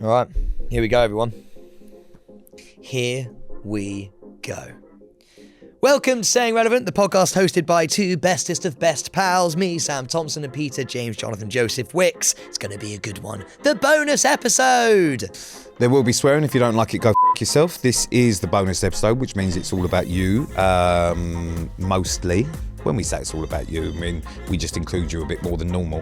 All right, here we go, everyone. Here we go. Welcome to Staying Relevant, the podcast hosted by two bestest of best pals, me, Sam Thompson, and Peter James Jonathan Joseph Wicks. It's going to be a good one. The bonus episode. There will be swearing. If you don't like it, go f*** yourself. This is the bonus episode, which means it's all about you, mostly. When we say it's all about you, I mean, we just include you a bit more than normal.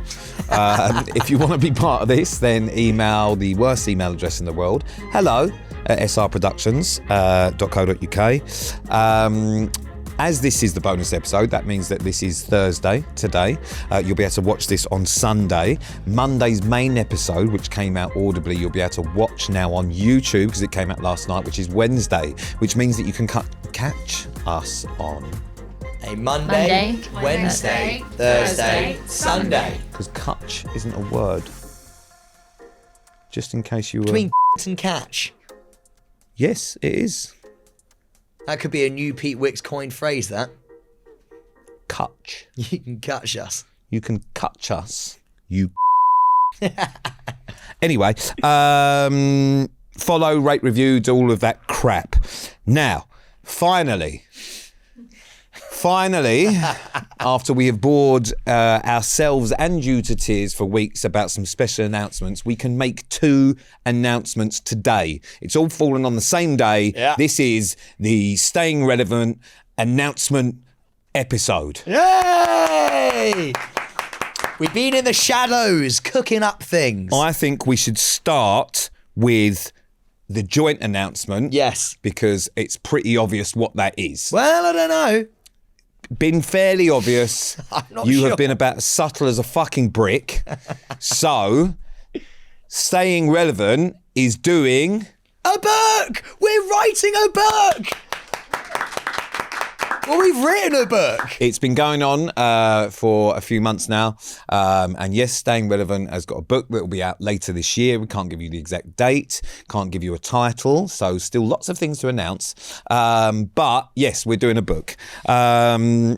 If you want to be part of this, then email the worst email address in the world, hello@srproductions.co.uk. As this is the bonus episode, that means that this is Thursday today. You'll be able to watch this on Sunday. Monday's main episode, which came out audibly, you'll be able to watch now on YouTube because it came out last night, which is Wednesday, which means that you can catch us on a Monday, Wednesday, Thursday, Sunday. Because catch isn't a word. Just in case you were... Between and catch. Yes, it is. That could be a new Pete Wicks coined phrase, that. Catch. You can catch us. You can catch us. You... Anyway, follow, rate, review, do all of that crap. Now, finally, after we have bored ourselves and you to tears for weeks about some special announcements, we can make two announcements today. It's all fallen on the same day. Yeah. This is the Staying Relevant announcement episode. Yay! We've been in the shadows, cooking up things. I think we should start with the joint announcement. Yes. Because it's pretty obvious what that is. Well, I don't know. Been fairly obvious. I'm not You sure. have been about as subtle as a fucking brick. So, Staying Relevant is doing... A book! We're writing a book! Well, we've written a book. It's been going on for a few months now. And yes, Staying Relevant has got a book that will be out later this year. We can't give you the exact date, can't give you a title. So still lots of things to announce. But yes, we're doing a book. God,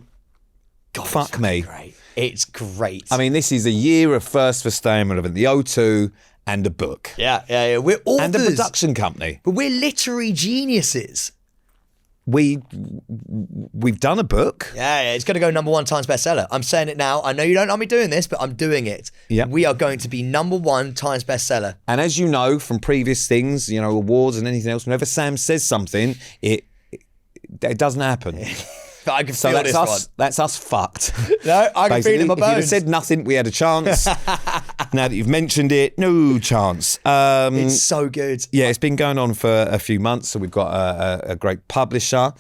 fuck me. Great. It's great. I mean, this is a year of first for Staying Relevant. The O2 and a book. Yeah. We're authors. And a production company. But we're literary geniuses. We've done a book. Yeah, it's going to go #1 Times Bestseller. I'm saying it now. I know you don't want me doing this, but I'm doing it. Yep. We are going to be #1 Times Bestseller. And as you know from previous things, you know, awards and anything else, whenever Sam says something, it doesn't happen. I can So feel that's this us. one. That's us fucked. No, I can feel it in my If you'd have bones. said nothing, we had a chance. Now that you've mentioned it, no chance. It's so good. Yeah, it's been going on for a few months, so we've got a great publisher.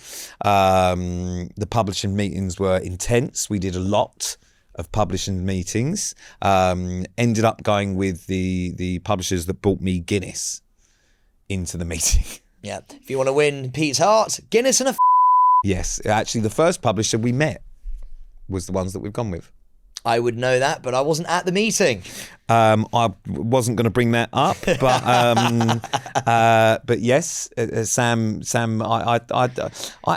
The publishing meetings were intense. We did a lot of publishing meetings. Ended up going with the publishers that brought me Guinness into the meeting. Yeah. If you want to win Pete's heart, Guinness and a Yes, actually the first publisher we met was the ones that we've gone with. I would know that, but I wasn't at the meeting. I wasn't going to bring that up, but yes, Sam, I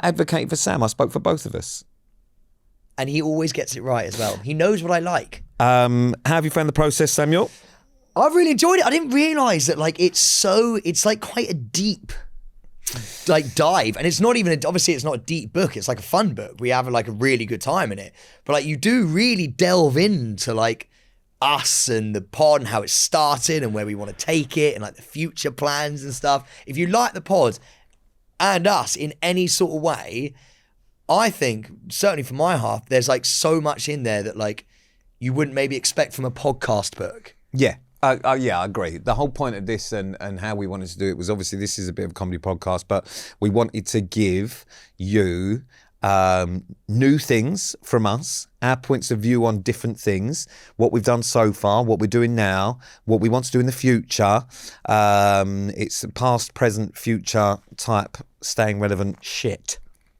advocated for Sam. I spoke for both of us. And he always gets it right as well. He knows what I like. How have you found the process, Samuel? I've really enjoyed it. I didn't realise that it's like quite a deep dive, and it's not even obviously it's not a deep book, it's like a fun book. We have like a really good time in it, but like you do really delve into like us and the pod and how it started and where we want to take it and like the future plans and stuff. If you like the pod and us in any sort of way, I think certainly for my half there's like so much in there that like you wouldn't maybe expect from a podcast book. Yeah. Yeah, I agree. The whole point of this and how we wanted to do it was obviously this is a bit of a comedy podcast, but we wanted to give you new things from us, our points of view on different things, what we've done so far, what we're doing now, what we want to do in the future. It's past, present, future type Staying Relevant shit.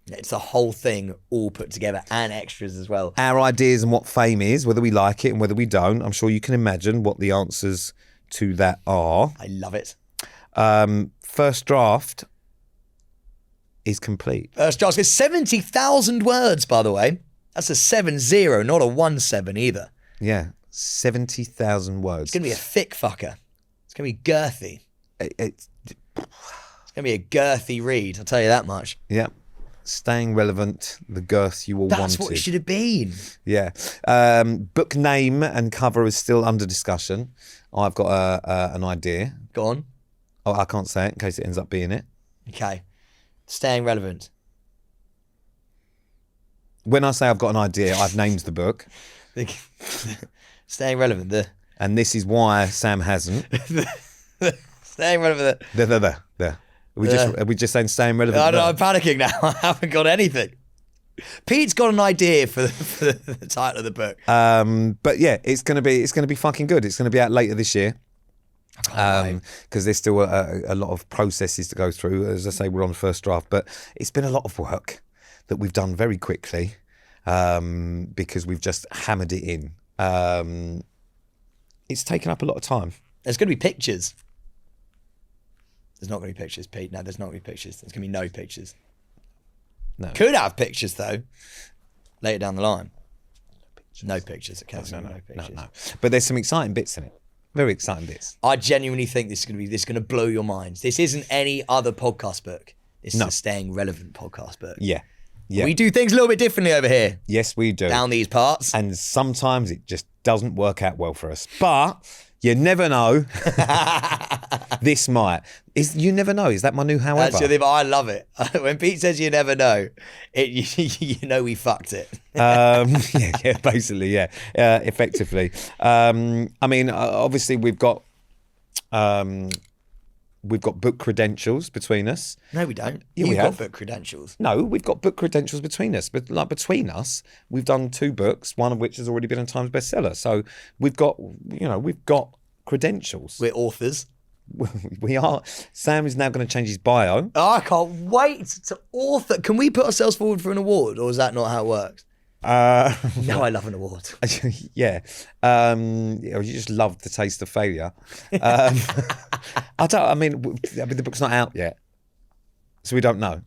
It's the whole thing all put together and extras as well. Our ideas and what fame is, whether we like it and whether we don't. I'm sure you can imagine what the answers to that are. I love it. First draft is complete. First draft is 70,000 words, by the way. That's a 70, not a 17 either. Yeah, 70,000 words. It's going to be a thick fucker. It's going to be girthy. it's It's going to be a girthy read, I'll tell you that much. yeah. Staying relevant, the girth you all wanted. That's what it should have been. Yeah. Book name and cover is still under discussion. I've got an idea. Go on. Oh, I can't say it in case it ends up being it. Okay. Staying relevant. When I say I've got an idea, I've named the book. Staying relevant. And this is why Sam hasn't. Staying relevant. There. Are we just saying staying relevant? I know, I'm panicking now. I haven't got anything. Pete's got an idea for the title of the book. But yeah, it's gonna be fucking good. It's gonna be out later this year. Because there's still a lot of processes to go through. As I say, we're on the first draft, but it's been a lot of work that we've done very quickly because we've just hammered it in. It's taken up a lot of time. There's going to be pictures. There's not going to be pictures, Pete. No, there's not going to be pictures. There's going to be no pictures. No. Could have pictures, though, later down the line. No pictures. Okay, no pictures. No. But there's some exciting bits in it. Very exciting bits. I genuinely think this is going to blow your minds. This isn't any other podcast book. This is a staying relevant podcast book. Yeah. We do things a little bit differently over here. Yes, we do. Down these parts. And sometimes it just doesn't work out well for us. But you never know. This might. You never know. Is that my new however? That's your thing, but I love it. When Pete says you never know, you know we fucked it. Yeah, basically, yeah. Effectively. I mean, obviously we've got book credentials between us. No, we don't. Yeah, You've got book credentials. No, we've got book credentials between us. But like between us, we've done 2 books, one of which has already been a Times bestseller. So we've got credentials. We're authors. We are. Sam is now going to change his bio. Oh, I can't wait to author. Can we put ourselves forward for an award, or is that not how it works? No, I love an award. Yeah. You just love the taste of failure. I mean, the book's not out yet, so we don't know.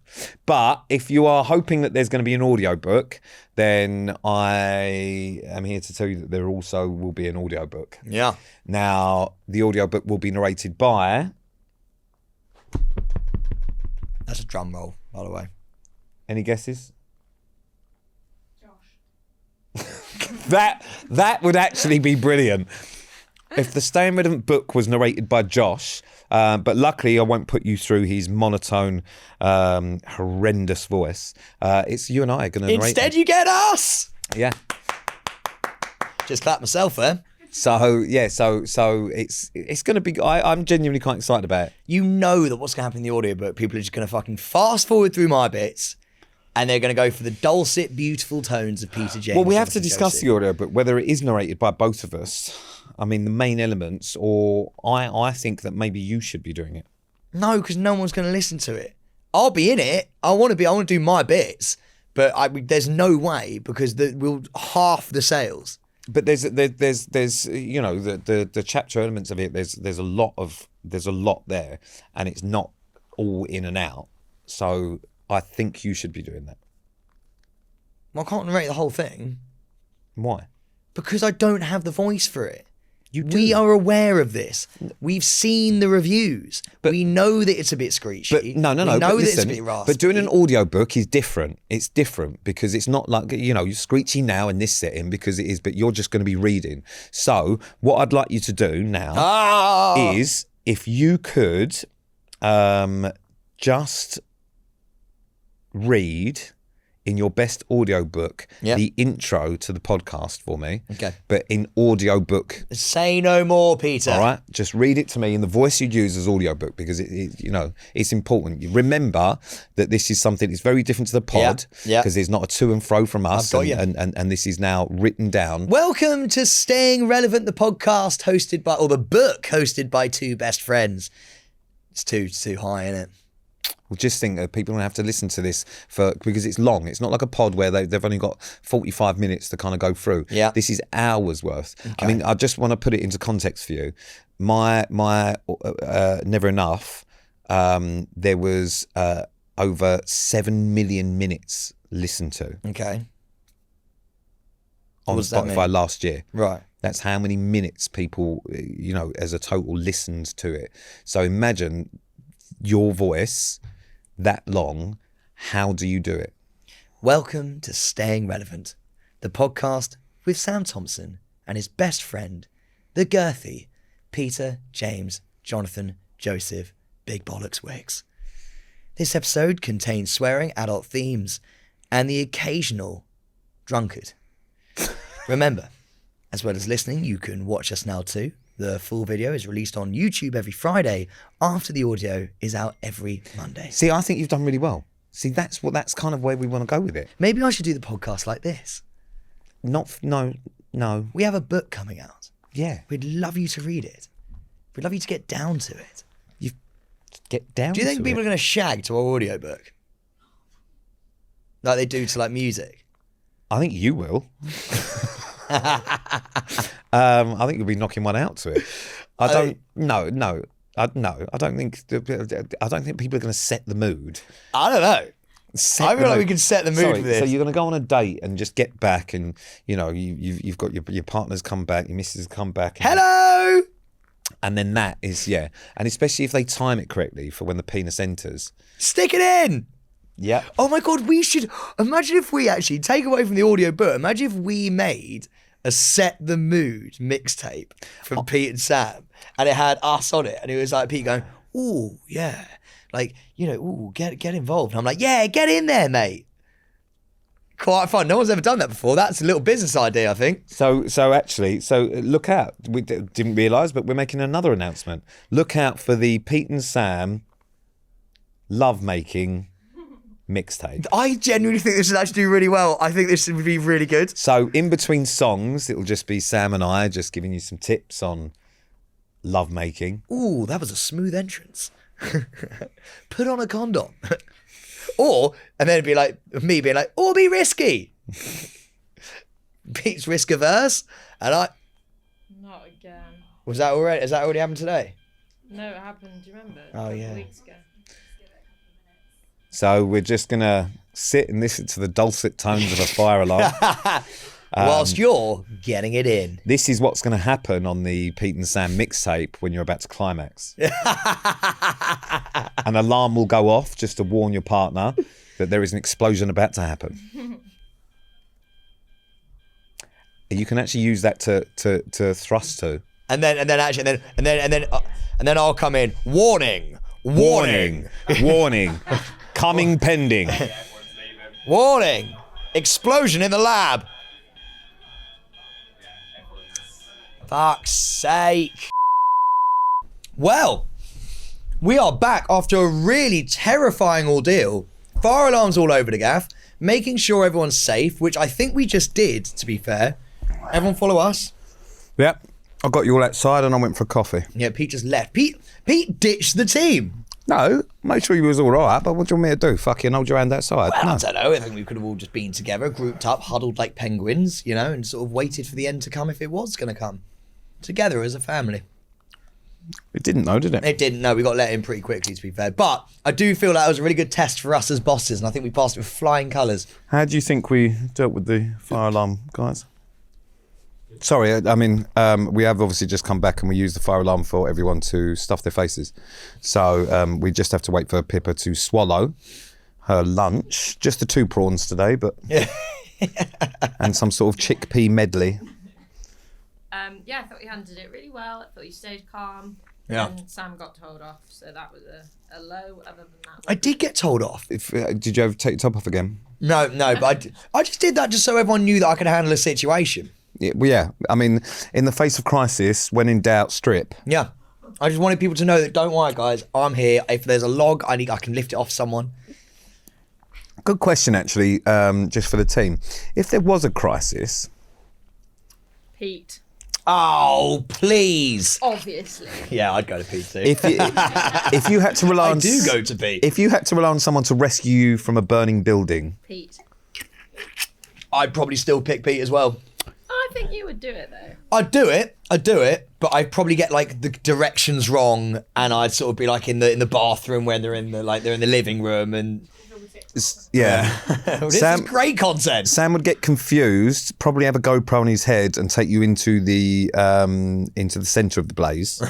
But if you are hoping that there's going to be an audiobook, then I am here to tell you that there also will be an audiobook. Yeah. Now, the audiobook will be narrated by... That's a drum roll, by the way. Any guesses? That would actually be brilliant if the Staying Relevant book was narrated by Josh, but luckily I won't put you through his monotone, horrendous voice. It's you and I are going to narrate. Instead, you get us. Yeah. Just clap myself there. So yeah, so it's going to be. I'm genuinely quite excited about it. You know that what's going to happen in the audiobook, people are just going to fucking fast forward through my bits. And they're going to go for the dulcet, beautiful tones of Peter James. Well, we have to discuss the audiobook, whether it is narrated by both of us. I mean, the main elements, or I think that maybe you should be doing it. No, because no one's going to listen to it. I'll be in it. I want to do my bits, but there's no way because we'll half the sales. But there's you know the chapter elements of it. There's a lot there, and it's not all in and out. So I think you should be doing that. Well, I can't narrate the whole thing. Why? Because I don't have the voice for it. You do. We are aware of this. We've seen the reviews. But we know that it's a bit screechy. But no. We know but listen, that it's a bit raspy. But doing an audiobook is different. It's different because it's not like, you're screechy now in this setting because it is, but you're just going to be reading. So what I'd like you to do now is if you could just read in your best audiobook the intro to the podcast for me. Okay. But in audiobook. Say no more, Peter. All right. Just read it to me in the voice you'd use as audiobook because it's important. You remember that this is something that's very different to the pod because there's not a to and fro from us. And this is now written down. Welcome to Staying Relevant, the podcast the book hosted by 2 best friends. It's too high, isn't it? Well, just think that people are going to have to listen to this because it's long. It's not like a pod where they've only got 45 minutes to kind of go through. Yeah. This is hours worth. Okay. I mean, I just want to put it into context for you. My Never Enough, there was over 7 million minutes listened to. Okay. On What does that Spotify mean? last year. Right. That's how many minutes people, you know, as a total listened to it. So imagine your voice that long. How do you do it? Welcome to Staying Relevant, the podcast with Sam Thompson and his best friend, the girthy Peter James Jonathan Joseph Big Bollocks Wicks. This episode contains swearing, adult themes, and the occasional drunkard. Remember, as well as listening, you can watch us now too. The full video is released on YouTube every Friday after the audio is out every Monday. See, I think you've done really well. See, that's kind of where we want to go with it. Maybe I should do the podcast like this. No. We have a book coming out. Yeah. We'd love you to read it. We'd love you to get down to it. Get down to it. Do you think people are going to shag to our audiobook? Like they do to like music? I think you will. I think you'll be knocking one out to it. I don't think people are going to set the mood. I don't know. I feel like we can set the mood with this. So you're going to go on a date and just get back, and you know you've got your partner's come back, your missus has come back. Hello. And then that is, yeah. And especially if they time it correctly for when the penis enters. Stick it in. Yeah. Oh my God, we should, imagine if we actually take away from the audio book, imagine if we made a Set the Mood mixtape from Pete and Sam, and it had us on it, and it was like Pete going, ooh, yeah. Like, you know, ooh, get involved. And I'm like, yeah, get in there, mate. Quite fun. No one's ever done that before. That's a little business idea, I think. So look out. We didn't realise, but we're making another announcement. Look out for the Pete and Sam lovemaking mixtape. I genuinely think this would actually do really well. I think this would be really good. So in between songs, it'll just be Sam and I just giving you some tips on lovemaking. Ooh, that was a smooth entrance. Put on a condom. And then it'd be like me being like, or be risky. Pete's risk averse, and I. Not again. Was that already? Has that already happened today? No, it happened. Do you remember? Oh yeah. Weeks ago. So we're just gonna sit and listen to the dulcet tones of a fire alarm. Whilst you're getting it in. This is what's going to happen on the Pete and Sam mixtape when you're about to climax. An alarm will go off just to warn your partner that there is an explosion about to happen. You can actually use that to thrust to. And then I'll come in. Warning. Coming pending. Warning. Explosion in the lab. Fuck's sake. Well, we are back after a really terrifying ordeal. Fire alarms all over the gaff, making sure everyone's safe, which I think we just did, to be fair. Everyone follow us? Yep. I got you all outside and I went for a coffee. Yeah, Pete just left. Pete ditched the team. No, made sure you was all right, but what do you want me to do? Fucking hold your hand outside? Well, No. I don't know. I think we could have all just been together, grouped up, huddled like penguins, you know, and sort of waited for the end to come if it was going to come. Together as a family. It didn't though, did it? It didn't, no. We got let in pretty quickly, to be fair. But I do feel like it was a really good test for us as bosses, and I think we passed it with flying colours. How do you think we dealt with the fire alarm guys? Sorry, I mean, we have obviously just come back and we use the fire alarm for everyone to stuff their faces. So we just have to wait for Pippa to swallow her lunch. Just the 2 prawns today, but and some sort of chickpea medley. Yeah, I thought you handled it really well. I thought you stayed calm. Yeah. And Sam got told off, so that was a low. Other than that, I did get told off. Did you ever take your top off again? No, but I just did that just so everyone knew that I could handle a situation. Yeah, I mean, in the face of crisis, when in doubt, strip. Yeah. I just wanted people to know that, don't worry, guys, I'm here. If there's a log, I can lift it off someone. Good question, actually, just for the team. If there was a crisis... Pete. Oh, please. Obviously. Yeah, I'd go to Pete too. If you had to rely on... I do go to Pete. If you had to rely on someone to rescue you from a burning building... Pete. I'd probably still pick Pete as well. I think you would do it though. I'd do it, but I'd probably get like the directions wrong, and I'd sort of be like in the bathroom when they're in the living room, and Yeah. This is great content. Sam would get confused, probably have a GoPro on his head and take you into the centre of the blaze.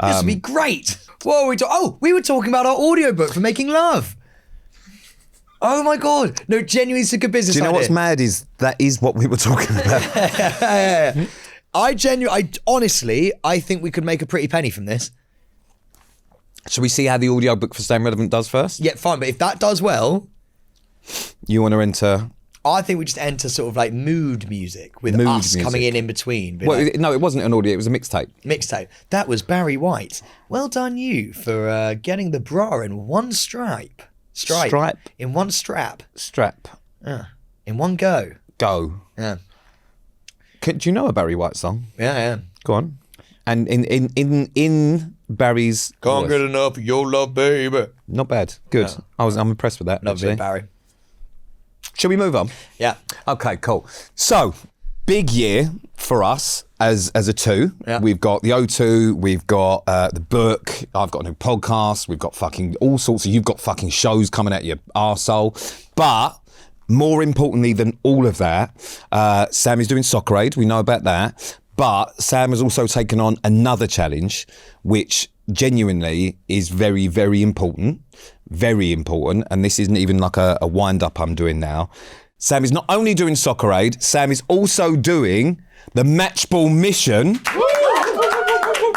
This would be great. What were we we were talking about our audiobook for making love. Oh my God. No, genuinely, it's a good business idea. Do you know what's mad is that is what we were talking about. I honestly think we could make a pretty penny from this. Shall we see how the audiobook for Staying Relevant does first? Yeah, fine. But if that does well, you want to enter? I think we just enter sort of like mood music with us coming in between. Well, no, it wasn't an audio. It was a mixtape. Mixtape. That was Barry White. Well done, you, for getting the bra in one stripe. Stripe. In one strap. Strap. In one go. Go. Yeah. Do you know a Barry White song? Yeah. Go on. And in Barry's Can't get enough of your love, baby. Not bad. Good. No. I'm impressed with that. Lovely, Barry. Shall we move on? Yeah. Okay, cool. So, big year for us as a two. Yeah. We've got the O2, we've got the book, I've got a new podcast, we've got fucking all sorts of, you've got fucking shows coming at your arsehole. But more importantly than all of that, Sam is doing Soccer Aid, we know about that. But Sam has also taken on another challenge, which genuinely is very, very important. Very important. And this isn't even like a wind-up I'm doing now. Sam is not only doing Soccer Aid, Sam is also doing the Matchball mission.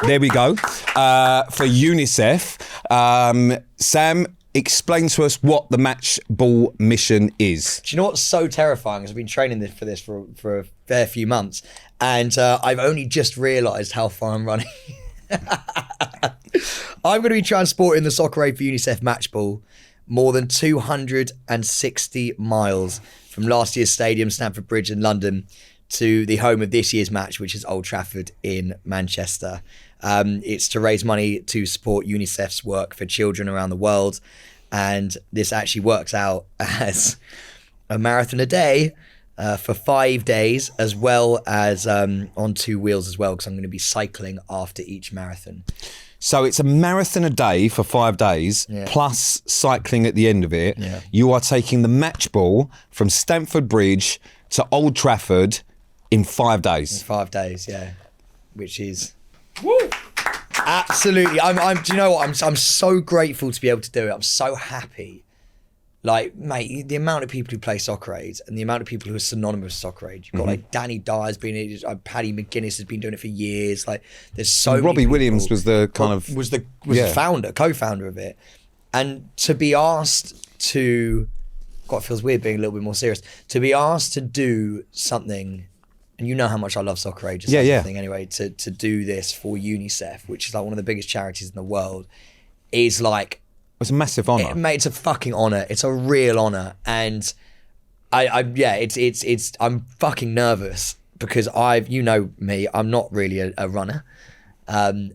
There we go. For UNICEF. Sam, explain to us what the Matchball mission is. Do you know what's so terrifying? Is I've been training for this for a fair few months, and I've only just realised how far I'm running. I'm going to be transporting the Soccer Aid for UNICEF Matchball more than 260 miles from last year's stadium, Stamford Bridge in London, to the home of this year's match, which is Old Trafford in Manchester. It's to raise money to support UNICEF's work for children around the world. And this actually works out as a marathon a day for 5 days, as well as on two wheels as well, because I'm going to be cycling after each marathon. So it's a marathon a day for 5 days, plus cycling at the end of it. Yeah. You are taking the Matchball from Stamford Bridge to Old Trafford in 5 days. In 5 days, yeah. Which is... Woo! Absolutely. Do you know what? I'm so grateful to be able to do it. I'm so happy. Like, mate, the amount of people who play Soccer Aid and the amount of people who are synonymous with Soccer Aid. You've got like Danny Dyer's been in it, Paddy McGuinness has been doing it for years. Like, there's so many Robbie people. Williams was the kind of was the founder, co-founder of it. And to be asked to, God, it feels weird being a little bit more serious. To be asked to do something, and you know how much I love Soccer Aid, just thing anyway, to do this for UNICEF, which is like one of the biggest charities in the world, is like, it's a massive honour. Mate, it's a fucking honour. It's a real honour. And I'm fucking nervous because you know me, I'm not really a runner. And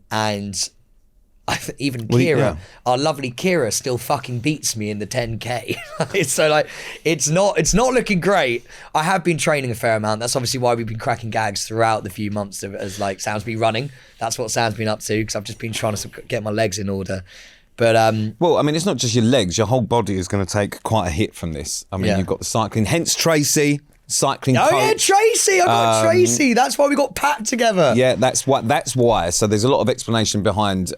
even Kira, our lovely Kira, still fucking beats me in the 10K. So like, it's not looking great. I have been training a fair amount. That's obviously why we've been cracking gags throughout the few months as like Sam's been running. That's what Sam's been up to, because I've just been trying to get my legs in order. But well, I mean, it's not just your legs. Your whole body is going to take quite a hit from this. I mean, you've got the cycling. Hence Tracy, cycling coach. Yeah, Tracy. I got Tracy. That's why we got Pat together. Yeah, that's why. So there's a lot of explanation behind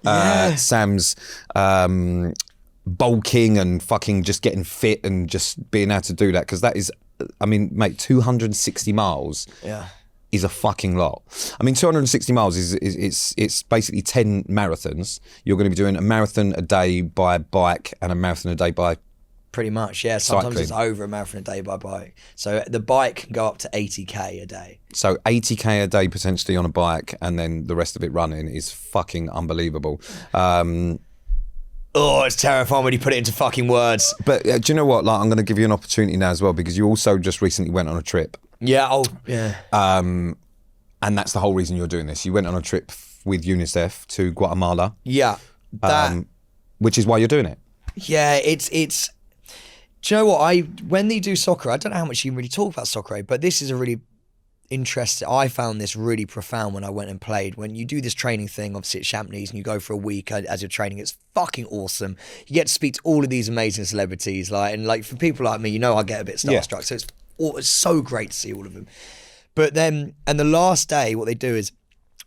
Sam's bulking and fucking just getting fit and just being able to do that, because that is, I mean, mate, 260 miles. Yeah. Is a fucking lot. I mean, 260 miles it's basically 10 marathons. You're going to be doing a marathon a day by bike and a marathon a day by pretty much, yeah. Sometimes cycling. It's over a marathon a day by bike. So the bike can go up to 80k a day. So 80k a day potentially on a bike, and then the rest of it running is fucking unbelievable. Oh, it's terrifying when you put it into fucking words. But do you know what? Like, I'm going to give you an opportunity now as well, because you also just recently went on a trip. Yeah. Oh, yeah. And that's the whole reason you're doing this. You went on a trip with UNICEF to Guatemala. Yeah. Which is why you're doing it. Yeah. It's. Do you know what? When they do Soccer, I don't know how much you can really talk about Soccer Aid, but this is a really interested. I found this really profound when I went and played. When you do this training thing, obviously at Champneys, and you go for a week as you're training, it's fucking awesome. You get to speak to all of these amazing celebrities, and for people like me, I get a bit starstruck. So it's so great to see all of them. But then, and the last day, what they do is,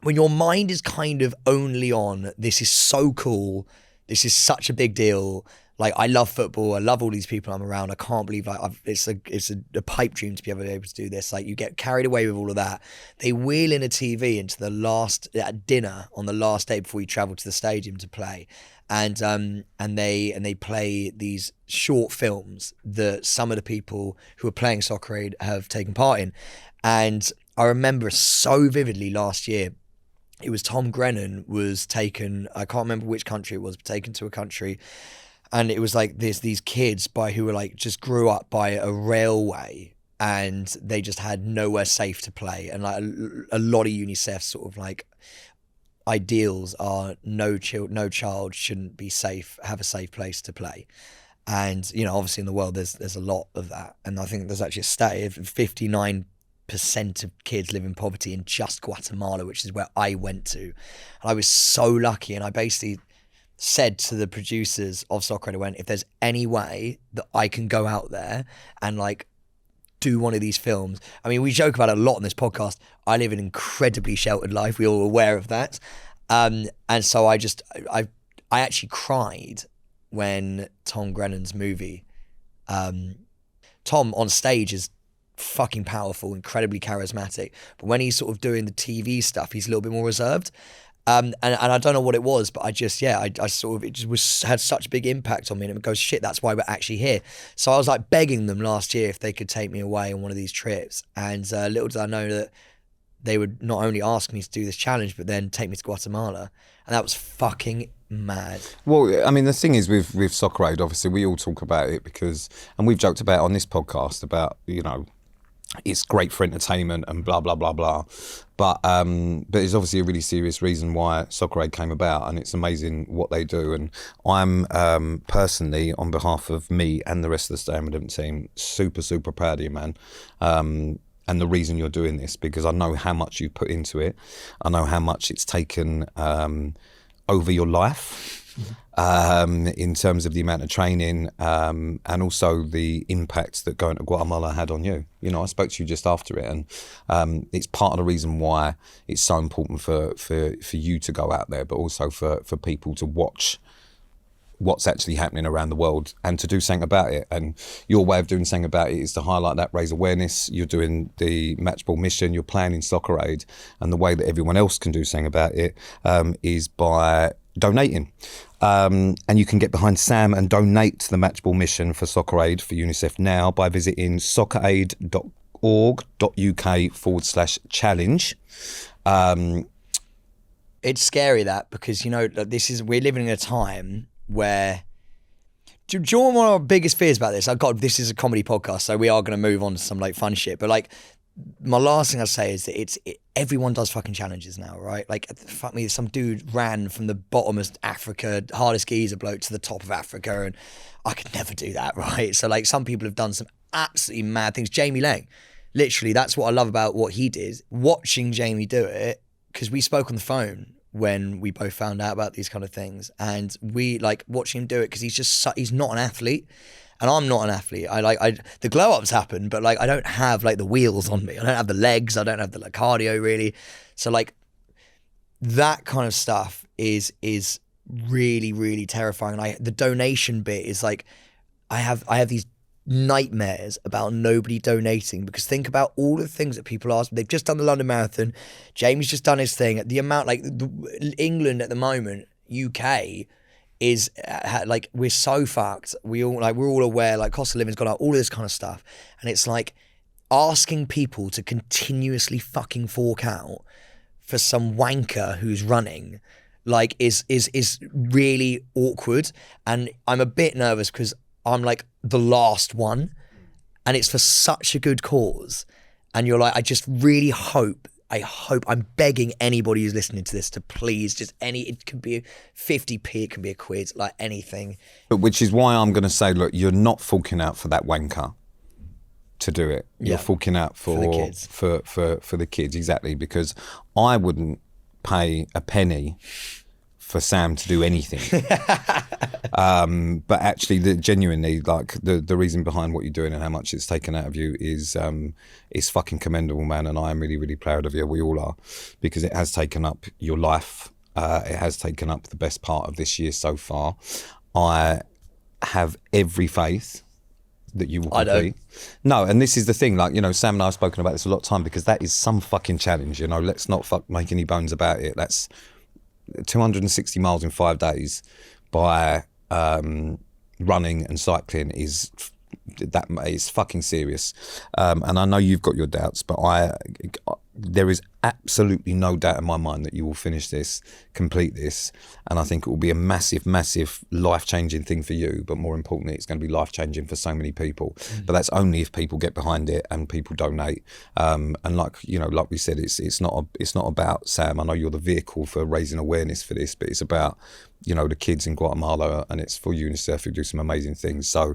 when your mind is kind of only on, this is so cool, this is such a big deal. Like, I love football. I love all these people I'm around. I can't believe it's a pipe dream to be able to do this. Like, you get carried away with all of that. They wheel in a TV into the last dinner on the last day before you travel to the stadium to play, and they play these short films that some of the people who are playing Soccer Aid have taken part in. And I remember so vividly last year. It was Tom Grennan was taken. I can't remember which country it was, but taken to a country. And it was like these kids who were like just grew up by a railway, and they just had nowhere safe to play. And like a lot of UNICEF sort of like ideals are no child shouldn't be safe, have a safe place to play. And obviously in the world there's a lot of that. And I think there's actually a stat of 59% of kids live in poverty in just Guatemala, which is where I went to. And I was so lucky, and I basically said to the producers of Soccer Aid, if there's any way that I can go out there and like do one of these films. I mean, we joke about it a lot on this podcast. I live an incredibly sheltered life. We're all aware of that. And so I actually cried when Tom Grennan's movie, Tom on stage is fucking powerful, incredibly charismatic. But when he's sort of doing the TV stuff, he's a little bit more reserved. And I don't know what it was, but I sort of, it just had such a big impact on me, and it goes, shit, that's why we're actually here. So I was like begging them last year if they could take me away on one of these trips. And little did I know that they would not only ask me to do this challenge, but then take me to Guatemala. And that was fucking mad. Well, I mean, the thing is with Soccer Aid, obviously we all talk about it because, and we've joked about on this podcast about, it's great for entertainment and blah, blah, blah, blah. But there's obviously a really serious reason why Soccer Aid came about, and it's amazing what they do. And I'm personally, on behalf of me and the rest of the Stay Evident team, super, super proud of you, man. And the reason you're doing this, because I know how much you put into it. I know how much it's taken over your life. In terms of the amount of training and also the impact that going to Guatemala had on you. I spoke to you just after it, and it's part of the reason why it's so important for you to go out there, but also for people to watch what's actually happening around the world and to do something about it. And your way of doing something about it is to highlight that, raise awareness. You're doing the match ball mission, you're planning Soccer Aid, and the way that everyone else can do something about it is by donating. And you can get behind Sam and donate to the matchball mission for Soccer Aid for UNICEF now by visiting socceraid.org.uk/challenge. It's scary that, because we're living in a time where, do you want one of our biggest fears about this? This is a comedy podcast, so we are going to move on to some like fun shit, but like, my last thing I'll say is that everyone does fucking challenges now, right? Like, fuck me, some dude ran from the bottom of Africa, hardest geezer bloke, to the top of Africa, and I could never do that, right? So like, some people have done some absolutely mad things. Jamie Lang, literally, that's what I love about what he did. Watching Jamie do it, because we spoke on the phone when we both found out about these kind of things, and we like watching him do it because he's not an athlete. And I'm not an athlete. The glow ups happen, but like I don't have like the wheels on me. I don't have the legs. I don't have the like cardio really. So like that kind of stuff is really, really terrifying. And the donation bit is like I have these nightmares about nobody donating, because think about all the things that people ask. They've just done the London Marathon. Jamie's just done his thing. The amount England at the moment, UK. Is like, we're so fucked. We're all aware, like, cost of living's gone up, all of this kind of stuff. And it's like asking people to continuously fucking fork out for some wanker who's running, like, is really awkward. And I'm a bit nervous because I'm like the last one, and it's for such a good cause. And you're like, I just really hope, I'm begging anybody who's listening to this to please it could be 50p, it can be a quid, like anything. But which is why I'm going to say, look, you're not forking out for that wanker. to do it. Yeah. You're forking out for the kids. For the kids, exactly, because I wouldn't pay a penny for Sam to do anything. But actually, genuinely, like the reason behind what you're doing and how much it's taken out of you is fucking commendable, man. And I am really, really proud of you. We all are, because it has taken up your life. It has taken up the best part of this year so far. I have every faith that you will complete. I don't. No, and this is the thing, like, you know, Sam and I have spoken about this a lot of time, because that is some fucking challenge, you know. Let's not make any bones about it. That's 260 miles in 5 days by running and cycling is fucking serious. And I know you've got your doubts, but there is absolutely no doubt in my mind that you will finish this, complete this, and I think it will be a massive, massive life-changing thing for you, but more importantly, it's going to be life-changing for so many people. But that's only if people get behind it and people donate. And like we said, it's not about Sam. I know you're the vehicle for raising awareness for this, but it's about, you know, the kids in Guatemala, and it's for UNICEF, who do some amazing things. So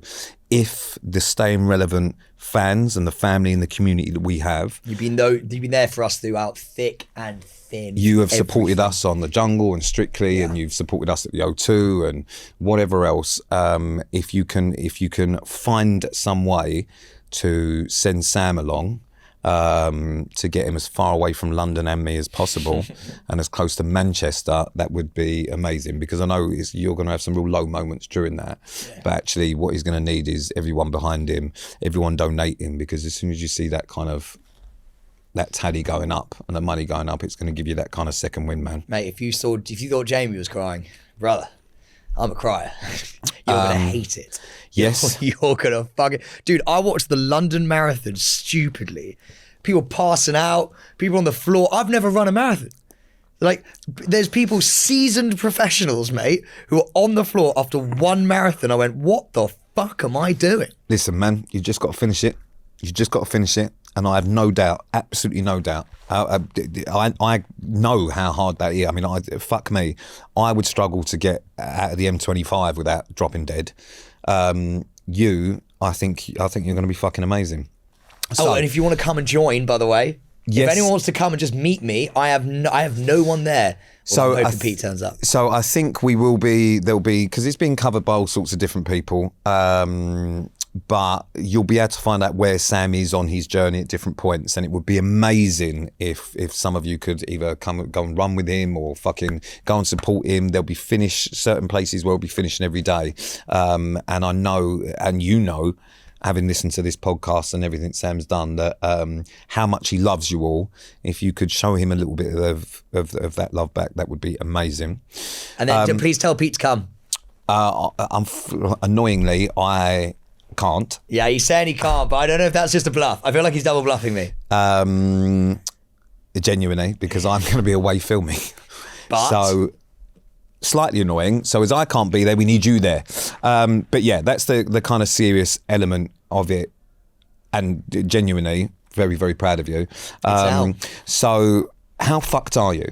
if the Staying Relevant fans and the family and the community that we have, you've been there for us throughout thick and thin. You have supported us on The Jungle and Strictly, and you've supported us at the O2 and whatever else. If you can find some way to send Sam along, to get him as far away from London and me as possible and as close to Manchester, that would be amazing, because I know you're going to have some real low moments during that. But actually what he's going to need is everyone behind him, everyone donating, because as soon as you see that kind of that tally going up and the money going up, it's going to give you that kind of second win, man. Mate, if you thought Jamie was crying, brother, I'm a crier. You're gonna hate it. Yes. You're gonna fucking... Dude, I watched the London Marathon stupidly. People passing out, people on the floor. I've never run a marathon. Like, there's people, seasoned professionals, mate, who are on the floor after one marathon. I went, what the fuck am I doing? Listen, man, you just got to finish it. You just got to finish it. And I have no doubt, absolutely no doubt. I know how hard that is. I mean, fuck me. I would struggle to get out of the M25 without dropping dead. I think you're going to be fucking amazing. So, and if you want to come and join, by the way, yes. If anyone wants to come and just meet me, I have no one there. So I'm hoping Pete turns up. So I think there'll be, because it's being covered by all sorts of different people. But you'll be able to find out where Sam is on his journey at different points, and it would be amazing if some of you could either go and run with him or fucking go and support him. There'll be certain places where we'll be finishing every day, and I know, and you know, having listened to this podcast and everything Sam's done, that how much he loves you all. If you could show him a little bit of that love back, that would be amazing. And then please tell Pete to come. Annoyingly, I can't. Yeah, he's saying he can't, but I don't know if that's just a bluff. I feel like he's double bluffing me. Genuinely, because I'm going to be away filming. But... So, slightly annoying. So as I can't be there, we need you there. But yeah, that's the kind of serious element of it. And genuinely, very, very proud of you. So how fucked are you?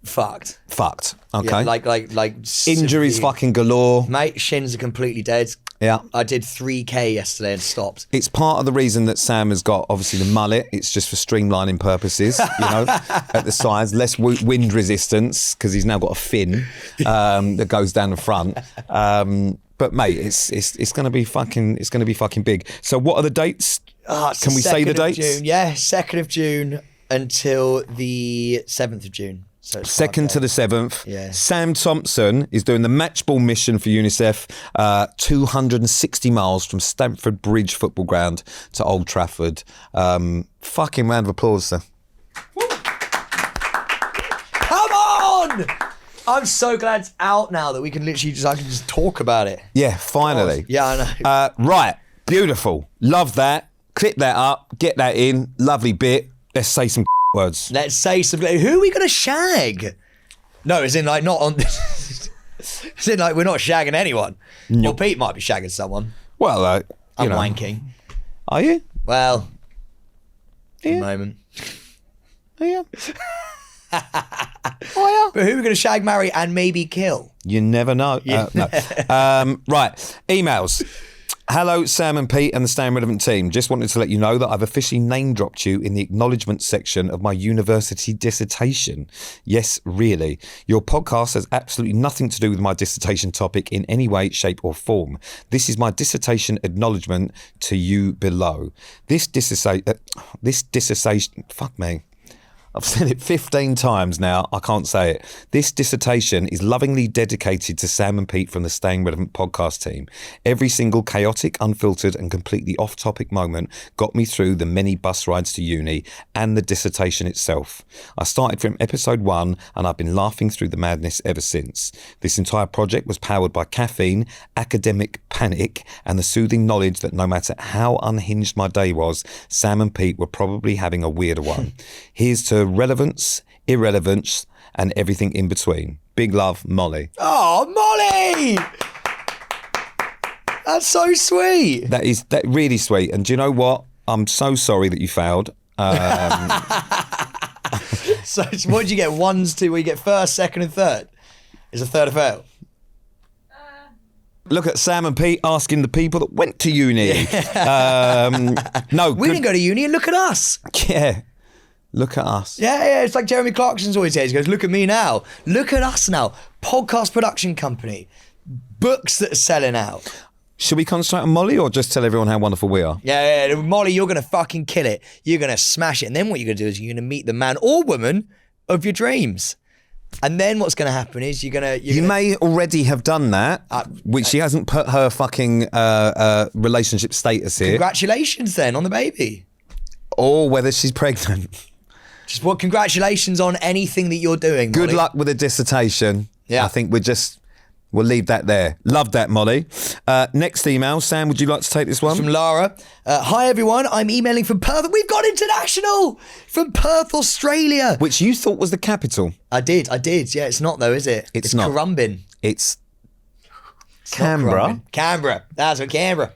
Fucked. Okay. Yeah, like injuries fucking galore. Mate, shins are completely dead. Yeah. I did 3K yesterday and stopped. It's part of the reason that Sam has got, obviously, the mullet. It's just for streamlining purposes, you know, at the sides. Less wind resistance, because he's now got a fin that goes down the front. But mate, it's going to be fucking big. So what are the dates? Can we say the dates? June. Yeah, 2nd of June until the 7th of June. So 2nd to the 7th. Yeah. Sam Thompson is doing the match ball mission for UNICEF, 260 miles from Stamford Bridge football ground to Old Trafford. Fucking round of applause, sir. Come on! I'm so glad it's out now that we can literally I can just talk about it. Yeah, finally. Yeah, I know. Right, beautiful. Love that. Clip that up, get that in. Lovely bit. Let's say some words. Let's say something. Who are we going to shag? No, as in like not on this. As in like we're not shagging anyone. Nope. Well, Pete might be shagging someone. Well, I'm wanking. Are you? Well, yeah. at the moment. Are you? Oh, yeah. But who are we going to shag, marry, and maybe kill? You never know. Yeah. No. Right, emails. Hello, Sam and Pete and the Staying Relevant team. Just wanted to let you know that I've officially name-dropped you in the acknowledgement section of my university dissertation. Yes, really. Your podcast has absolutely nothing to do with my dissertation topic in any way, shape or form. This is my dissertation acknowledgement to you below. This dissertation... Fuck me. I've said it 15 times now. I can't say it. This dissertation is lovingly dedicated to Sam and Pete from the Staying Relevant podcast team. Every single chaotic, unfiltered and completely off-topic moment got me through the many bus rides to uni and the dissertation itself. I started from episode 1 and I've been laughing through the madness ever since. This entire project was powered by caffeine, academic panic and the soothing knowledge that no matter how unhinged my day was, Sam and Pete were probably having a weirder one. Here's to relevance, irrelevance, and everything in between. Big love, Molly. Oh, Molly! That's so sweet. That really sweet. And do you know what? I'm so sorry that you failed. So what did you get? 1s, 2, where you get first, second, and third? Is a third a fail? Look at Sam and Pete asking the people that went to uni. No, We didn't go to uni, and look at us. Yeah. Look at us. Yeah, it's like Jeremy Clarkson's always says. He goes, look at me now. Look at us now. Podcast production company. Books that are selling out. Should we concentrate on Molly or just tell everyone how wonderful we are? Yeah, Molly, you're going to fucking kill it. You're going to smash it. And then what you're going to do is you're going to meet the man or woman of your dreams. And then what's going to happen is You may already have done that, which she hasn't put her fucking relationship status here. Congratulations then on the baby. Or whether she's pregnant. Just congratulations on anything that you're doing, Molly. Good luck with the dissertation. Yeah. I think we'll leave that there. Love that, Molly. Next email. Sam, would you like to take this one? From Lara. Hi, everyone. I'm emailing from Perth. We've got international! From Perth, Australia. Which you thought was the capital. I did. Yeah, it's not though, is it? It's not. Currumbin. It's Not Canberra. Currumbin. Canberra. That's what Canberra.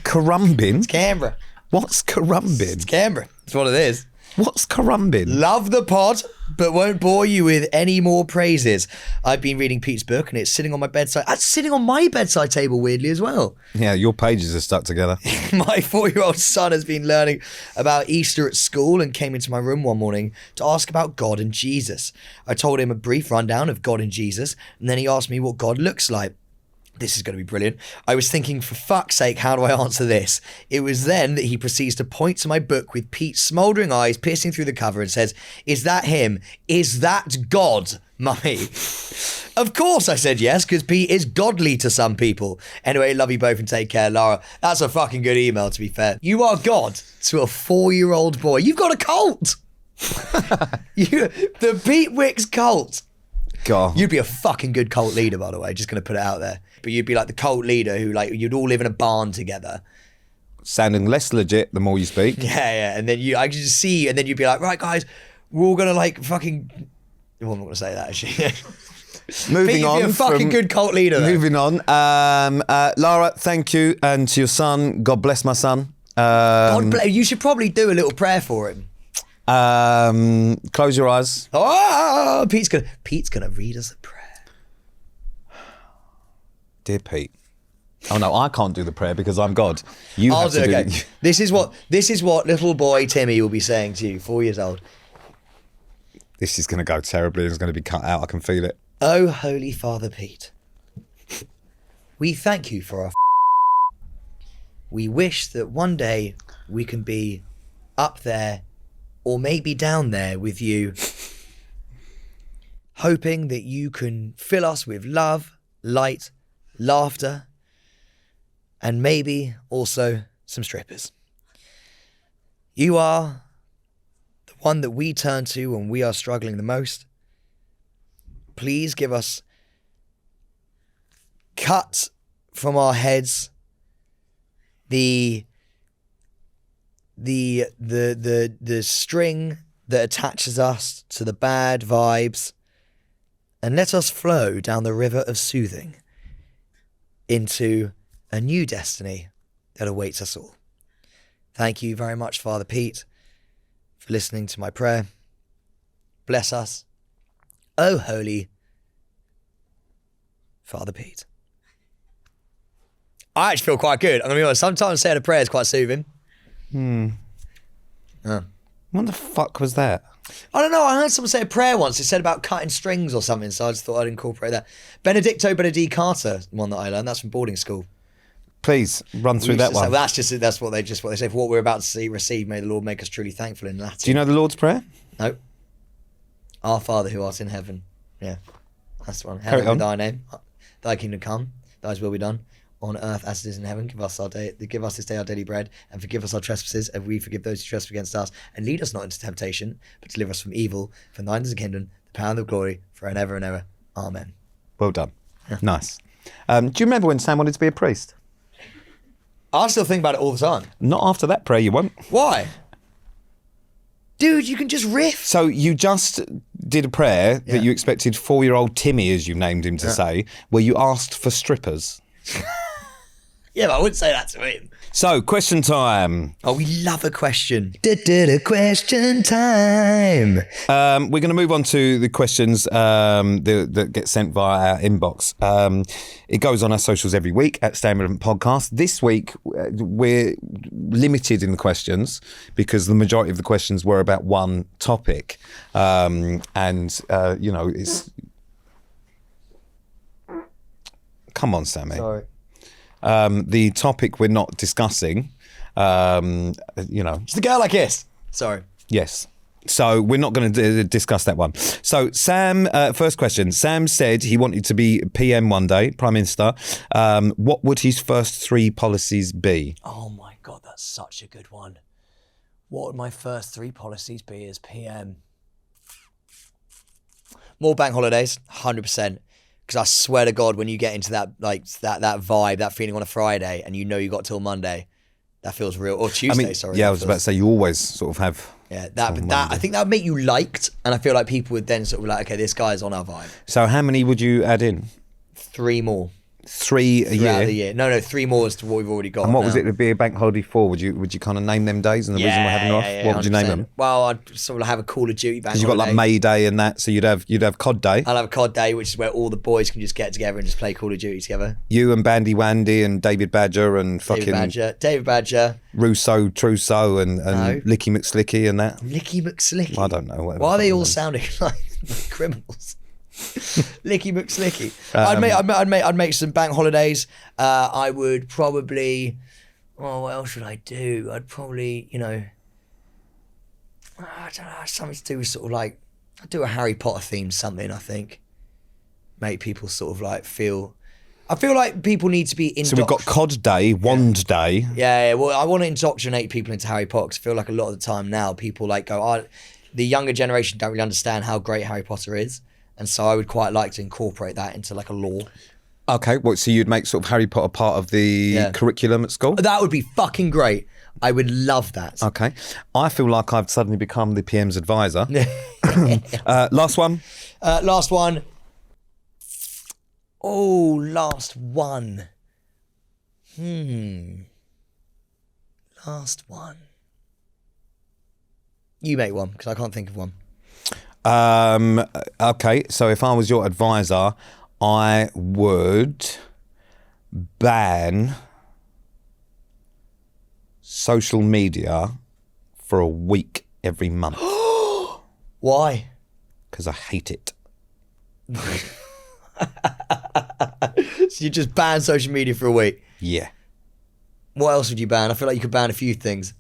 Currumbin? Canberra. What's Currumbin? It's Canberra. That's what it is. What's Currumbin? Love the pod, but won't bore you with any more praises. I've been reading Pete's book and it's sitting on my bedside. It's sitting on my bedside table, weirdly, as well. Yeah, your pages are stuck together. My 4-year-old son has been learning about Easter at school and came into my room one morning to ask about God and Jesus. I told him a brief rundown of God and Jesus, and then he asked me what God looks like. This is going to be brilliant. I was thinking, for fuck's sake, how do I answer this? It was then that he proceeds to point to my book with Pete's smouldering eyes piercing through the cover and says, "Is that him? Is that God, Mummy?" Of course I said yes, because Pete is godly to some people. Anyway, love you both and take care, Lara. That's a fucking good email, to be fair. You are God to a 4-year-old boy. You've got a cult. The Pete Wicks cult. God. You'd be a fucking good cult leader, by the way. Just going to put it out there. But you'd be like the cult leader who, like, you'd all live in a barn together. Sounding less legit the more you speak. Yeah. And then I could just see you, and then you'd be like, right, guys, we're all going to, like, fucking... Well, I'm not going to say that, actually. Moving Pete, on. you'd be a fucking good cult leader, though. Moving on. Lara, thank you. And to your son, God bless my son. You should probably do a little prayer for him. Close your eyes. Oh, Pete's gonna read us a prayer. Dear Pete. Oh no, I can't do the prayer because I'm God. I'll do it. Okay. This is what little boy Timmy will be saying to you, 4 years old. This is going to go terribly. It's going to be cut out. I can feel it. Oh, Holy Father Pete, we thank you for our. We wish that one day we can be up there, or maybe down there with you, hoping that you can fill us with love, light, laughter, and maybe also some strippers. You are the one that we turn to when we are struggling the most. Please give us cut from our heads the string that attaches us to the bad vibes, and let us flow down the river of soothing into a new destiny that awaits us all. Thank you very much, Father Pete, for listening to my prayer. Bless us, oh holy Father Pete. I actually feel quite good. I'm gonna be honest. Sometimes saying a prayer is quite soothing. What the fuck was that? I don't know. I heard someone say a prayer once. It said about cutting strings or something, so I just thought I'd incorporate that. Benedicto Benedicata, one that I learned. That's from boarding school. Please run through that one. Say, well, that's what they say. For what we're about to see, receive, may the Lord make us truly thankful in Latin. Do you know the Lord's Prayer? No. Our Father who art in heaven. Yeah, that's the one. Carry Hallowed be on. thy name. Thy kingdom come. Thy will be done on earth as it is in heaven. Give us this day our daily bread, and forgive us our trespasses, as we forgive those who trespass against us. And lead us not into temptation, but deliver us from evil. For thine is the kingdom, the power, and the glory, forever and ever and ever. Amen. Well done. Nice. Do you remember when Sam wanted to be a priest? I still think about it all the time. Not after that prayer, you won't. Why? Dude, you can just riff. So you just did a prayer that you expected 4-year-old Timmy, as you named him, to say, where you asked for strippers. Yeah, but I wouldn't say that to him. So, question time. Oh, we love a question. Question time. We're going to move on to the questions that get sent via our inbox. It goes on our socials every week at Stay Relevant Podcast. This week, we're limited in the questions because the majority of the questions were about one topic. It's... Come on, Sammy. Sorry. The topic we're not discussing, It's the girl I kissed. Sorry. Yes. So we're not going to discuss that one. So Sam, first question. Sam said he wanted to be PM one day, Prime Minister. What would his first 3 policies be? Oh my God, that's such a good one. What would my first 3 policies be as PM? More bank holidays, 100%. Because I swear to God, when you get into that that vibe, that feeling on a Friday, and you know you got till Monday, that feels real. Or Tuesday, sorry. Yeah, I was about to say you always sort of have. Yeah, I think that would make you liked, and I feel like people would then sort of be like, okay, this guy's on our vibe. So how many would you add in? 3 more. 3 a year? The year. No, 3 more is to what we've already got. And what was it to be a bank holiday for? Would you kind of name them days and the reason we're having them off? What would you name 100%. them? Well, I'd sort of have a Call of Duty bank holiday. Because you've got like May Day and that, so you'd have COD Day. I'll have a COD Day, which is where all the boys can just get together and just play Call of Duty together. You and Bandy Wandy and David Badger and fucking David Badger. Rousseau, Trousseau and No. Licky McSlicky and that. Licky McSlicky. I don't know. Why are they all sounding like criminals? Licky McSlicky. I'd make some bank holidays. I would probably. Oh, what else would I do? I'd probably, I don't know, something to do with sort of like, I'd do a Harry Potter themed something. I think make people sort of like feel. I feel like people need to be So we've got COD Day, Wand Day. Yeah. Well, I want to indoctrinate people into Harry Potter. 'Cause I feel like a lot of the time now, people like go, oh, the younger generation don't really understand how great Harry Potter is. And so I would quite like to incorporate that into like a law. Okay, so you'd make sort of Harry Potter part of the curriculum at school? That would be fucking great. I would love that. Okay. I feel like I've suddenly become the PM's advisor. Last one? Last one. Oh, last one. Last one. You make one, because I can't think of one. Okay, so if I was your advisor, I would ban social media for a week every month. Why? Because I hate it. So you just ban social media for a week? Yeah. What else would you ban? I feel like you could ban a few things.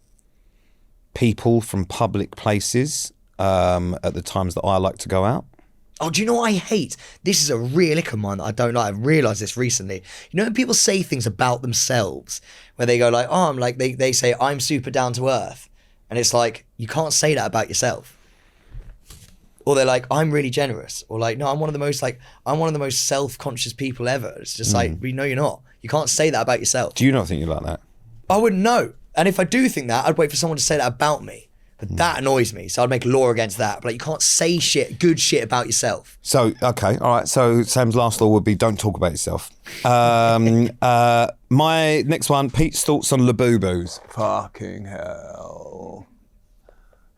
People from public places at the times that I like to go out. Oh, do you know what I hate? This is a real ick of mine that I don't like. I've realised this recently. You know when people say things about themselves, where they go like, oh, I'm like, they say, I'm super down to earth. And it's like, you can't say that about yourself. Or they're like, I'm really generous. Or like, no, I'm one of the most self-conscious people ever. It's just like, no, you're not. You can't say that about yourself. Do you not think you're like that? I wouldn't know. And if I do think that, I'd wait for someone to say that about me. But that annoys me. So I'd make a law against that. But like, you can't say good shit about yourself. So, okay, all right. So Sam's last law would be don't talk about yourself. My next one, Pete's thoughts on Labubu's. Fucking hell.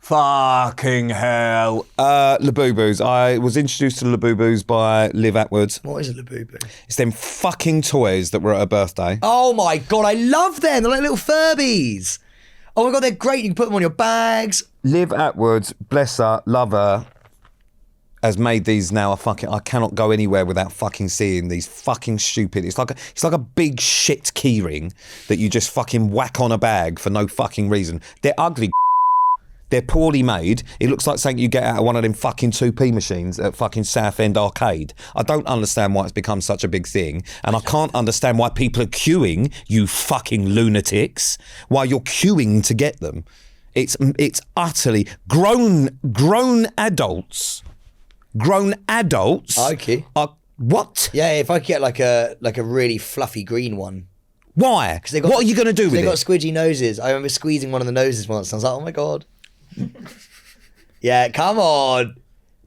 Fucking hell. Labubu's. I was introduced to Labubu's by Liv Atwood. What is a Labubu? It's them fucking toys that were at her birthday. Oh my God, I love them. They're like little Furbies. Oh my God, they're great. You can put them on your bags. Liv Atwood, bless her, love her, has made these now I cannot go anywhere without fucking seeing these fucking stupid. It's like a big shit keyring that you just fucking whack on a bag for no fucking reason. They're ugly. They're poorly made. It looks like something you get out of one of them fucking 2p machines at fucking Southend Arcade. I don't understand why it's become such a big thing. And I can't understand why people are queuing, you fucking lunatics, while you're queuing to get them. It's utterly grown adults. Grown adults. Okay. Are what? Yeah, if I could get like a really fluffy green one. Why? What are you going to do with it? They got squidgy noses. I remember squeezing one of the noses once and I was like, oh my God. Yeah, come on.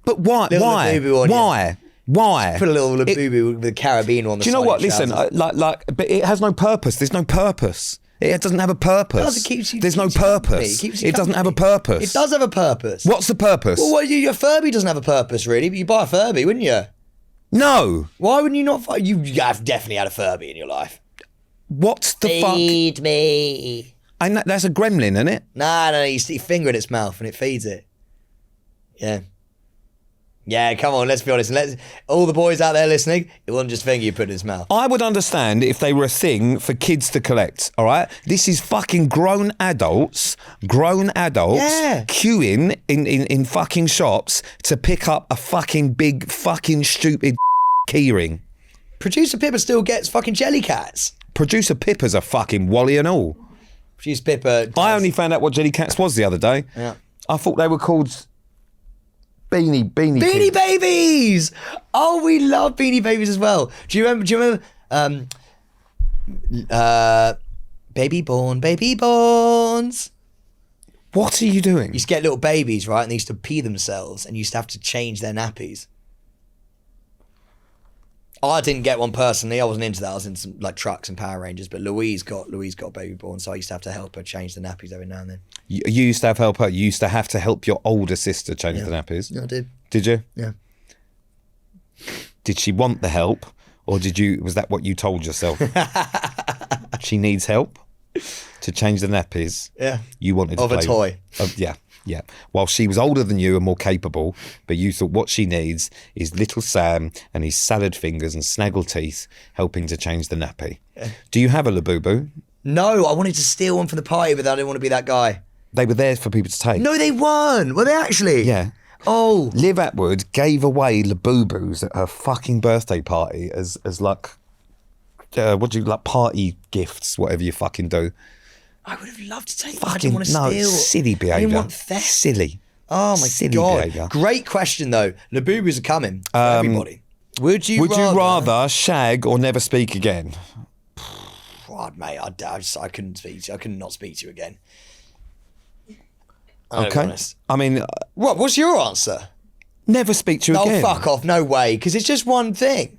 But why? Little Why? Labubu on Why? Why? Put a little Labubu with a carabiner on the side. Do you know what? of your Listen, trousers. but it has no purpose. There's no purpose. It doesn't have a purpose. It keeps you- There's no keeps you company. purpose. Keeps you It doesn't have a company. purpose. It does have a purpose. What's the purpose? Well, your Furby doesn't have a purpose, really, but you buy a Furby, wouldn't you? No. Why wouldn't you not? You have definitely had a Furby in your life. What's the fuck? Feed me. That's a gremlin, isn't it? No, you stick your finger in its mouth and it feeds it. Yeah. Yeah, come on, let's be honest. All the boys out there listening, it wasn't just a finger you put in his mouth. I would understand if they were a thing for kids to collect, all right? This is fucking grown adults Yeah. queuing in fucking shops to pick up a fucking big fucking stupid keyring. Producer Pippa still gets fucking jelly cats. Producer Pippa's a fucking wally and all. Producer Pippa. I only found out what jelly cats was the other day. Yeah. I thought they were called Beanie Beanie Kids. Babies! Oh, we love Beanie Babies as well. Do you remember Baby Borns? What are you doing? You used to get little babies, right? And they used to pee themselves and you used to have to change their nappies. I didn't get one personally. I wasn't into that. I was into some like trucks and Power Rangers. But Louise got a baby born, so I used to have to help her change the nappies every now and then. You used to help her. You used to have to help your older sister change the nappies. Yeah, I did. Did you? Yeah. Did she want the help, or was that what you told yourself? She needs help to change the nappies. Yeah. You wanted to Of a play toy. Yeah. While she was older than you and more capable, but you thought what she needs is little Sam and his salad fingers and snaggle teeth helping to change the nappy. Do you have a Labubu? No, I wanted to steal one from the party, but I didn't want to be that guy. They were there for people to take. No, they weren't. Were they actually? Yeah. Oh. Liv Atwood gave away Labubus at her fucking birthday party as like, party gifts, whatever you fucking do. I would have loved to take them. I Fucking didn't want to steal. silly behaviour. I didn't want theft. Silly. Oh my Silly God. behaviour. Great question though. Labubus are coming for everybody. Would you rather shag or never speak again? God, mate, I couldn't speak to you. I could not speak to you again. I'm Okay. honest. I mean, What's your answer? never speak to you Oh, again. fuck off. No way. Because it's just one thing.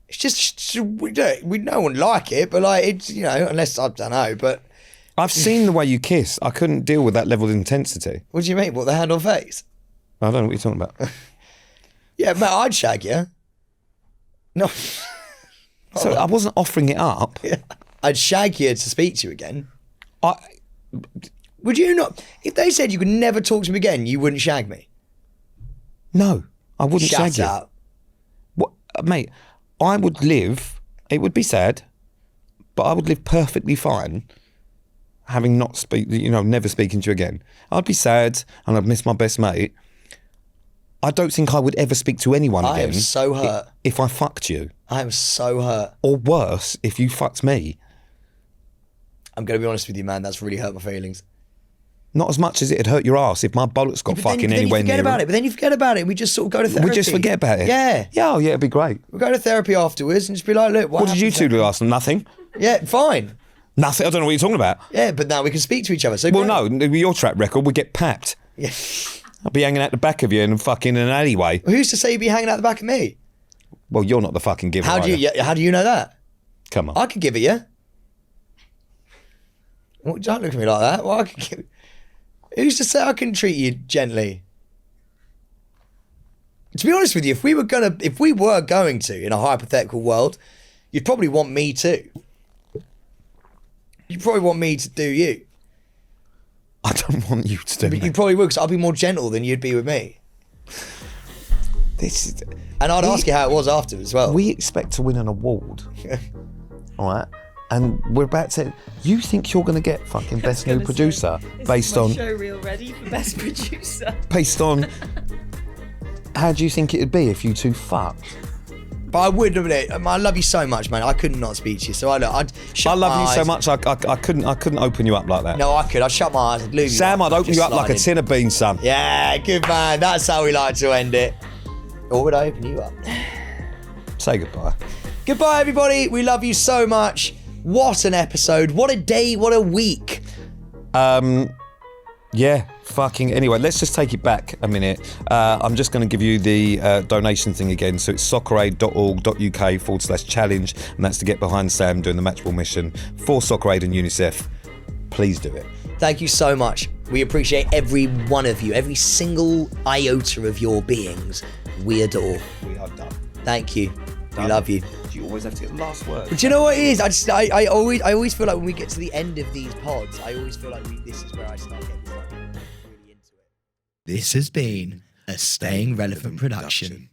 It's just, we no one like it, but like, it's, unless, I don't know, but I've seen the way you kiss. I couldn't deal with that level of intensity. what do you mean? What, the hand on face? I don't know what you're talking about. Yeah, mate, I'd shag you. No. So I wasn't offering it up. I'd shag you to speak to you again. I Would you not? If they said you could never talk to me again, you wouldn't shag me? No, I wouldn't Shut shag you. up. What, mate, I would live, it would be sad, but I would live perfectly fine having never speaking to you again. I'd be sad and I'd miss my best mate. I don't think I would ever speak to anyone I again. am so hurt. If I fucked you. I am so hurt. Or worse, if you fucked me. I'm going to be honest with you, man. That's really hurt my feelings. Not as much as it'd hurt your ass if my bollocks got fucking anywhere But then you forget near about it. it. But then you forget about it. We just sort of go to therapy. We just forget about it. Yeah. Yeah, oh yeah, it'd be great. We'll go to therapy afterwards and just be like, look, What did you two do last night? Nothing. Yeah, fine. Nothing. I don't know what you're talking about. Yeah, but now we can speak to each other. So Well, great. no, your track record would get papped. Yeah. I'd be hanging out the back of you and fucking in an alleyway. Who's to say you'd be hanging out the back of me? Well, you're not the fucking giver. How do you know that? Come on. I could give it you. Well, don't look at me like that. Well, I could give. Who's to say I can treat you gently? To be honest with you, if we were going to, in a hypothetical world, you'd probably want me too. You'd probably want me to do you. I don't want you to do But me. you probably would, because I'll be more gentle than you'd be with me. This is, And I'd ask you how it was after as well. we expect to win an award. All right? And we're about to... You think you're going to get fucking Best New Producer based on... show reel ready for Best Producer. Based on... How do you think it'd be if you two fucked? But I would admit it. I love you so much, man. I could not speak to you. So I'd shut I love my you so eyes. much, I couldn't open you up like that. No, I could. I'd shut my eyes. I'd lose you. Sam, I'd open Just you up like a sliding. tin of beans, son. Yeah, good man. That's how we like to end it. Or would I open you up? Say goodbye. Goodbye, everybody. We love you so much. What an episode. What a day. What a week. Yeah, fucking... Anyway, let's just take it back a minute. I'm just going to give you the donation thing again. So it's socceraid.org.uk/challenge, and that's to get behind Sam doing the Matchball mission for Soccer Aid and UNICEF. Please do it. Thank you so much. We appreciate every one of you, every single iota of your beings. We adore. We are done. Thank you. We love you. You always have to get the last word. But you know what it is? I always feel like when we get to the end of these pods, I always feel like this is where I start getting really into it. This has been a Staying Relevant production.